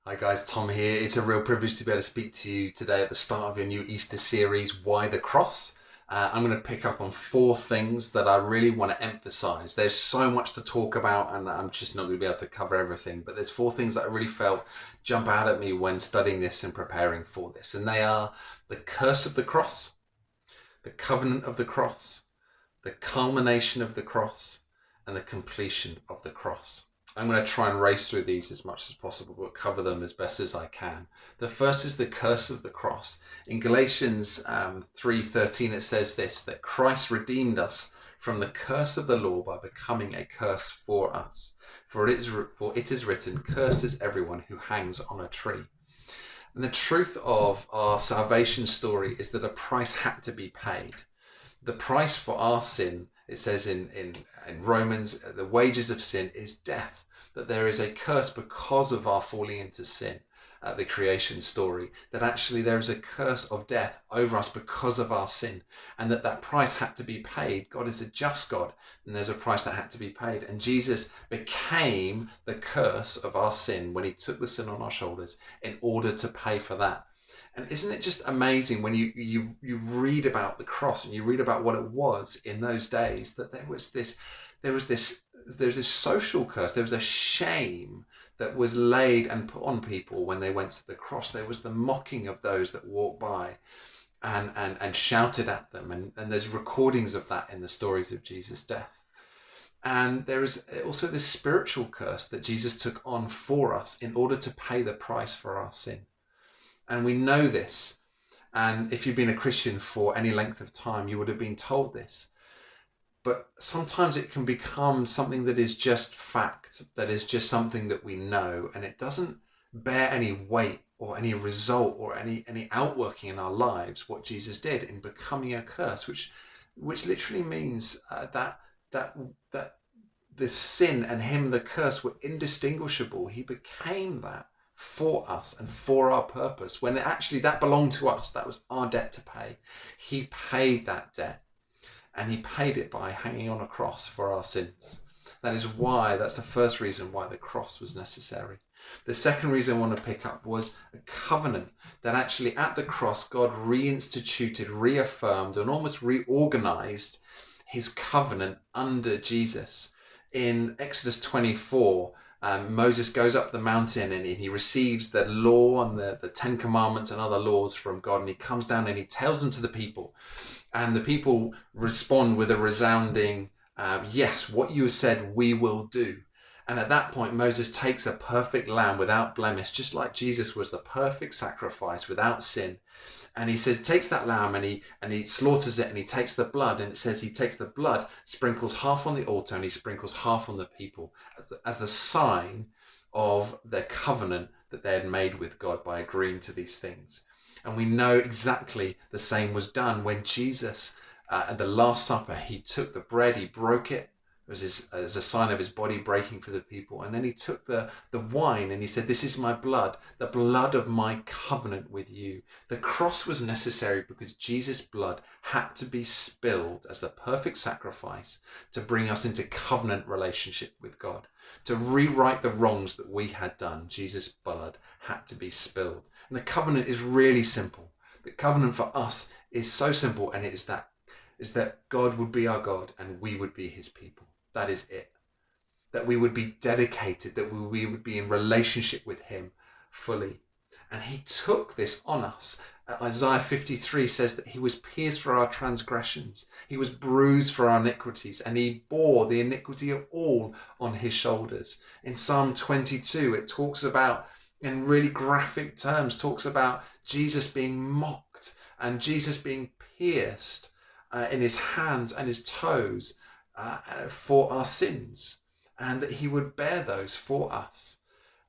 Hi guys, Tom here. It's a real privilege to be able to speak to you today at the start of your new Easter series, Why the Cross? I'm going to pick up on four things that I really want to emphasize. There's so much to talk about and I'm just not going to be able to cover everything, but there's four things that I really felt jump out at me when studying this and preparing for this. And they are the curse of the cross, the covenant of the cross, the culmination of the cross, and the completion of the cross. I'm going to try and race through these as much as possible, but cover them as best as I can. The first is the curse of the cross. In Galatians 3:13, it says this, that Christ redeemed us from the curse of the law by becoming a curse for us. For it is written, cursed is everyone who hangs on a tree. And the truth of our salvation story is that a price had to be paid. The price for our sin, it says in Romans, the wages of sin is death. That there is a curse because of our falling into sin, the creation story, that actually there is a curse of death over us because of our sin, and that price had to be paid. God is a just God, and there's a price that had to be paid. And Jesus became the curse of our sin when he took the sin on our shoulders in order to pay for that. And isn't it just amazing when you read about the cross and you read about what it was in those days, that there's this social curse. There was a shame that was laid and put on people when they went to the cross. There was the mocking of those that walked by and shouted at them. And there's recordings of that in the stories of Jesus' death. And there is also this spiritual curse that Jesus took on for us in order to pay the price for our sin. And we know this. And if you've been a Christian for any length of time, you would have been told this. But sometimes it can become something that is just fact, that is just something that we know, and it doesn't bear any weight or any result or any outworking in our lives, what Jesus did in becoming a curse, which literally means that the sin and him, the curse, were indistinguishable. He became that for us and for our purpose, when actually that belonged to us. That was our debt to pay. He paid that debt. And he paid it by hanging on a cross for our sins. That's the first reason why the cross was necessary. The second reason I want to pick up was a covenant, that actually at the cross, God reinstituted, reaffirmed, and almost reorganized his covenant under Jesus. In Exodus 24, Moses goes up the mountain and he receives the law and the Ten Commandments and other laws from God. And he comes down and he tells them to the people. And the people respond with a resounding, yes, what you said we will do. And at that point, Moses takes a perfect lamb without blemish, just like Jesus was the perfect sacrifice without sin. And he says, takes that lamb and he slaughters it and he takes the blood. And it says he takes the blood, sprinkles half on the altar and he sprinkles half on the people as the sign of their covenant that they had made with God by agreeing to these things. And we know exactly the same was done when Jesus, at the Last Supper, he took the bread, he broke it. It was as a sign of his body breaking for the people. And then he took the wine and he said, this is my blood, the blood of my covenant with you. The cross was necessary because Jesus' blood had to be spilled as the perfect sacrifice to bring us into covenant relationship with God. To rewrite the wrongs that we had done, Jesus' blood had to be spilled. And the covenant is really simple. The covenant for us is so simple, and it is that God would be our God and we would be his people. That is it. That we would be dedicated, that we would be in relationship with him fully. And he took this on us. Isaiah 53 says that he was pierced for our transgressions. He was bruised for our iniquities, and he bore the iniquity of all on his shoulders. In Psalm 22, it talks about, in really graphic terms, talks about Jesus being mocked and Jesus being pierced in his hands and his toes for our sins, and that he would bear those for us.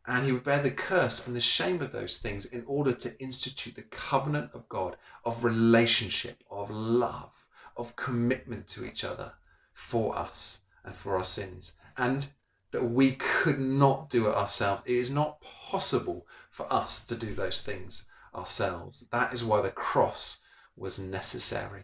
And he would bear the curse and the shame of those things in order to institute the covenant of God, of relationship, of love, of commitment to each other for us and for our sins. And that we could not do it ourselves. It is not possible for us to do those things ourselves. That is why the cross was necessary.